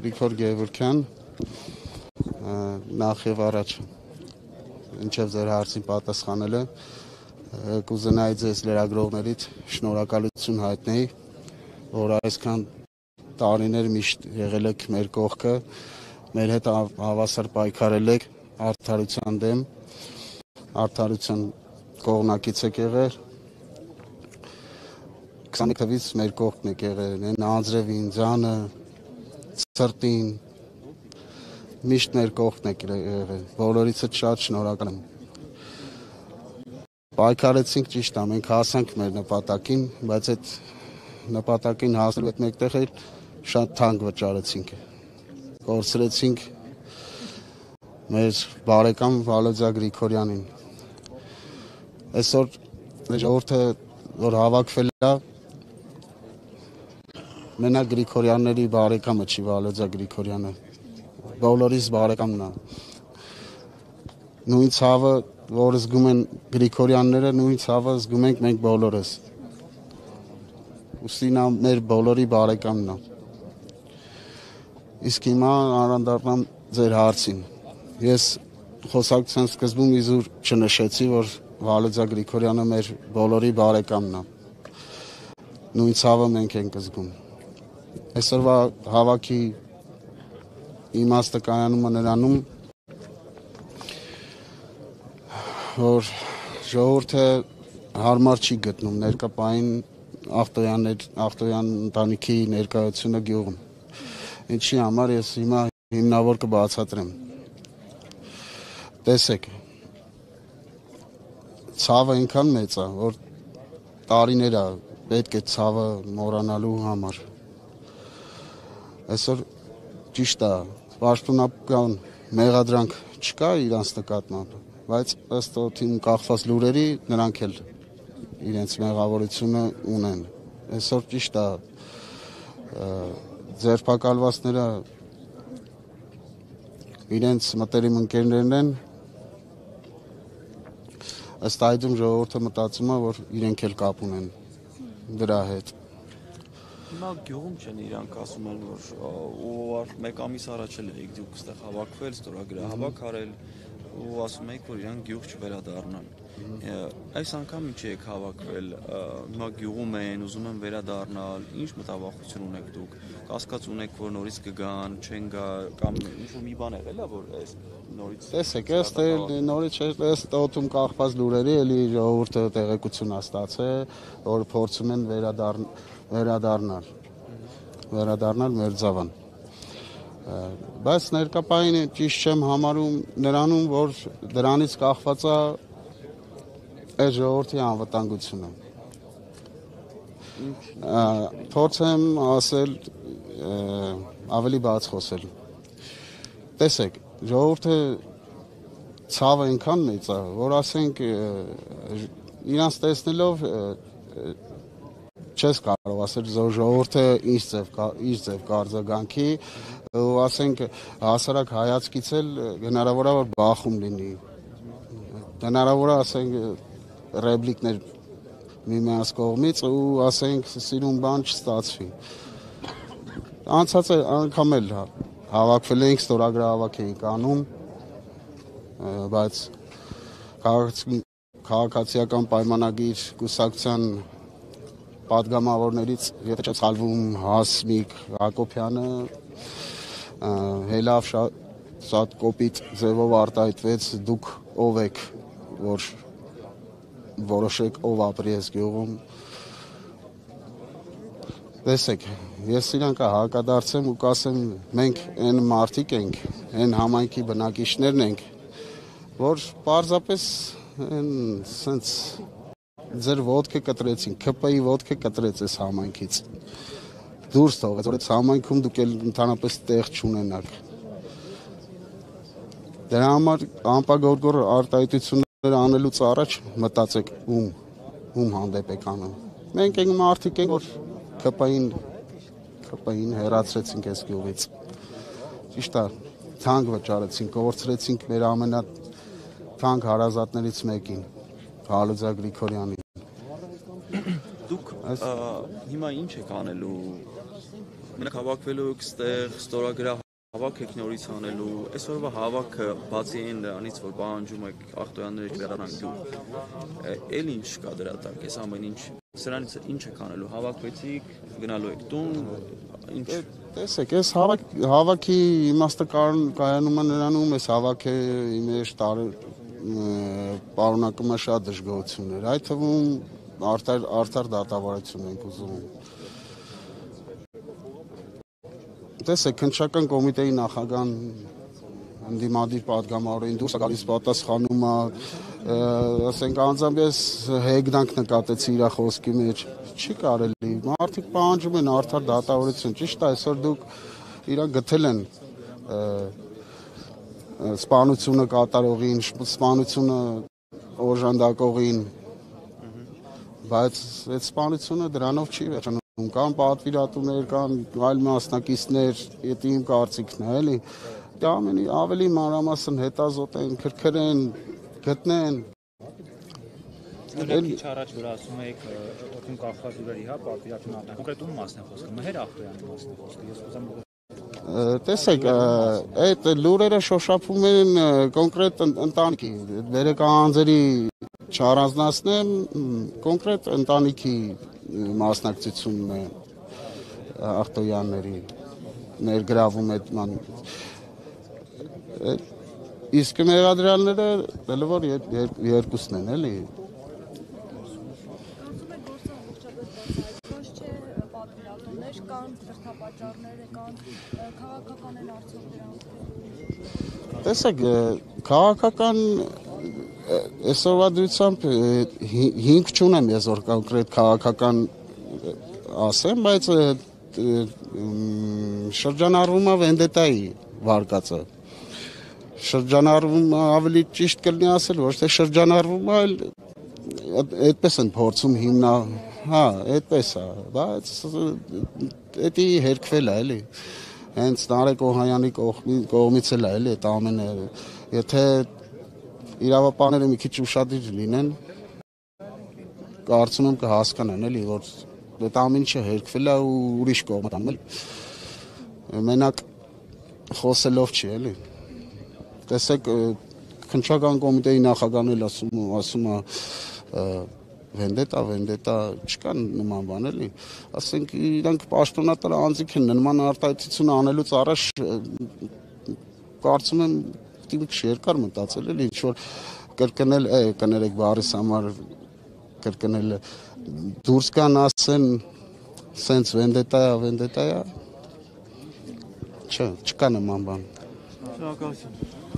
Գրիգոր Գևորգյան, նախ եւ առաջ ինչեւ ձեր հարցին պատասխանելը կուզենայի ձեզ լրագրողներից շնորհակալություն հայտնել, որ այսքան տարիներ միշտ եղել եք մեր կողքը, մեր հետ հավասար պայքարել եք արդարության դեմ, արդարության կողմնակից եք եղել 20 թվից մեր կողքն եք եղել, այն անձրևին, ձանը, սրտին, միշտ մեր կողքն եք եղել, բոլորիցս շատ շնորհակալ եմ։ Պայքարեցինք ճիշտ է, մենք հասանք մեր նպատակին, բայց այդ նպատակին հասնելու հետ մեկտեղ էլ շատ թանկ վճարեցինք, կորցրեցինք մեր բարեկամ Վալոդյա Գրիգորյանին։ Այսօր ժողովուրդը որ հավաքվել է, մենակ Գրիգորյանների բարեկամը չի Վալոդյա Գրիգորյանը, բոլորիս բարեկամն է։ Նույն ցավը, որ զգում են Գրիգորյանները, նույն ցավը զգում ենք մենք բոլորս։ Ուստի նա մեր բոլորի բարեկամն է։ Իսկ հիմա անդրադառնամ ձեր հարցին։ Ես խոսակցության սկզբում իզուր չնշեցի, որ Վալոդյա Գրիգորյանը մեր բոլորի բարեկամն է։ Նույն ցավը մենք ենք զգում։ Այսօրվա հավաքի իմաստը կայանում է նրանում, որ ժողովուրդը հարմար չի գտնում ներկապային Ախտոյան ընտանիքի ներկայությունը գյուղում։ Ինչի համար ես հիմա հիմնավոր կբացատրեմ։ Տեսեք, ցավը այնքան մեծ է, որ տարիներ է պետք է ցավը մոռանալու համար։ Այսօր ճիշտ է, պաշտոնական մեղադրանք չկա իրանց նկատմամբ, բայց ըստ օդին կախված լուրերի նրանք էլ իրենց մեղավորությունը ունեն։ Այսօր ճիշտ է, ձերբակալվածները իրենց մտերիմ ընկերներն են, ըստ այդմ ժողովուրդը մտածում է, որ իրենք էլ կապ ունեն դրա հետ։ Հիմա գյուղում չեն իրանք ասում են, որ մեկ ամիս առաջ էլ եք դուք այստեղ հավաքվել, ստորագրահավաք արել ու ասում եք, որ իրանք գյուղ չվերադառնան։ Այս անգամ ինչ եք հավաքվել, հիմա գյուղում են, ուզում են վերադառնալ, ինչ մտավախություն ունեք դուք, կասկած ունեք, որ նորից կգան, չեն գա, կամ ինչ-որ մի բան եղել է, որ այս նորից։ Տեսեք, նորից ըստ օդում կախված լուրերի էլի ժողովուրդը տեղեկություն է ստացել, որ փորձում են վերադառնալ Մերձավան։ Բայց ներկապային ճիշտ չեմ համարում նրանում, որ դրանից կախված է այդ ժողովրդի անվտանգությունը։ Փորձեմ ասել ավելի բաց խոսել։ Տեսեք, ժողովուրդը ցավը այնքան մեծ է, որ ասենք իրանց տեսնելով չես կարող ասել ժողովուրդը ինչ ձև կարձագանքի ու ասենք հասարակ հայացքից էլ հնարավոր է որ բախում լինի, հնարավոր է ասենք ռեպլիկներ միմյանց կողմից ու ասենք սիրուն բան չստացվի։ Անցած անգամ էլ հավաքվել էինք, ստորագրահավաք էինք անում, բայց քաղաքացիական պայմանագիր կուսակցության պատգամավորներից, եթե չցալվում Հասմիկ Հակոբյանը հելավ շատ կոպիտ ձևով արտահայտվեց, դուք ով եք, որ որոշեք ով ապրի այս գյուղում։ Տեսեք, ես իրանք հակադարձեմ ու կասեմ, մենք այն մարդիկ ենք, այն համայնքի բնակիչներն ենք, որ պարզապես սենց ձեր ոտքը կտրեցին, ԿՊ-ի ոտքը կտրեց այս համայնքից։ Դուրս թողեց, որ այս համայնքում դուք էլ ընդհանրապես տեղ չունենաք։ Դրա համար անպագորգոր արտահայտություններ անելուց առաջ մտածեք ում հանդեպ եք անում։ Մենք ենք մարդիկ ենք, որ ԿՊ-ին հեռացրեցինք այս գյուղից։ Ճիշտ է, թանկ վճարեցինք, կորցրեցինք մեր ամենաթանկ հարազատներից մեկին, Վալոդյա Գրիգորյանին։ Դուք հիմա ինչ եք անելու Մենք հավաքվելու եք ստեղ ստորագրավ հավաք եք նորից անելու, այսօրվա հավաքը բացի այն դրանից, որ պահանջում եք ախտոյանների վերանան գյուղ, էլ ինչ կա դրա տակ, այս ամեն ինչ, սրանից ինչ եք անելու, հավաքվեցիք, գնալու եք տուն, ինչ։ Տեսեք, այս հավաքի իմաստը կայանում է նրանում, այս հավաքը մեր պարունակում է շատ դժգոհություններ, այդ թվում արդար դատավարություն ենք ուզում։ Տեսեք, քննչական կոմիտեի նախագահան ընդդիմադիր պատգամավորին դուրս է գալիս պատասխանում է, ասենք անձամբ ես հեգնանք նկատեցի իր խոսքի մեջ, չի կարելի, մարդիկ պահանջում են արդար դատավարություն, ճիշտ է, այսօր դուք իրան գտել են սպանությունը կատարողին, սպանությունը օժանդակողին, բայց այդ սպանությունը դրանով չի վերջանում։ Կան պատվիրատուներ, կան այլ մասնակիցներ, դա իմ կարծիքն է, էլի։ Դա ամենի ավելի մանրամասն հետազոտեն, քրքրեն, գտնեն։ Քիչ առաջ որ ասում եք օգնում կախված լուրերի, հա, պատվիրատուն արտահայտ։ Կոնկրետ ում մասն է խոսքը, Մհեր Ախտոյանի մասն է խոսքը։ Ես ուզում տեսեք, այդ լուրերը շոշափում են կոնկրետ ընտանիքի, վերականգնանձերի չառանձնացնեմ, կոնկրետ ընտանիքի մասնակցությունն է Ախտոյանների ներգրավում այդ իսկ մեղադրյալները դեռ որ երկուսն են, էլի։ Տեսեք, քաղաքական այսօրվա դրությամբ 5 չունեմ ես որ կոնկրետ քաղաքական ասեմ, բայց շրջանառվում է վենդետայի վարկածը։ Շրջանառվում ավելի ճիշտ կլինի ասել, ոչ թե շրջանառվում, այլ այդպես են փորձում հիմնա, հա, այդպես է, բայց դա հերքվել է, էլի։ Հենց Նարեկ Օհանյանի կողմից էլ է, էլի, այդ ամենը, եթե իրավապահները մի քիչ ուշադիր լինեն, կարծում եմ կհասկանան, էլի, որ այդ ամեն ինչը հերքվել է ու ուրիշ կողմ է տանում, էլի։ Մենակ խոսելով չի, էլի։ Տեսեք, քննչական կոմիտեի նախագահն էլ ասում է վենդետա, չկա նման բան, էլի։ Ասենք իրանք պաշտոնատար անձիկ են, նման արտահայտություն անելուց առաջ կարծում եմ դիպք երկար մտածել, էլի, ինչ որ կրկնել, կներեք բարիս համար կրկնել դուրս կան ասեն սենց վենդետա, չկա նման բան։ Շնորհակալություն։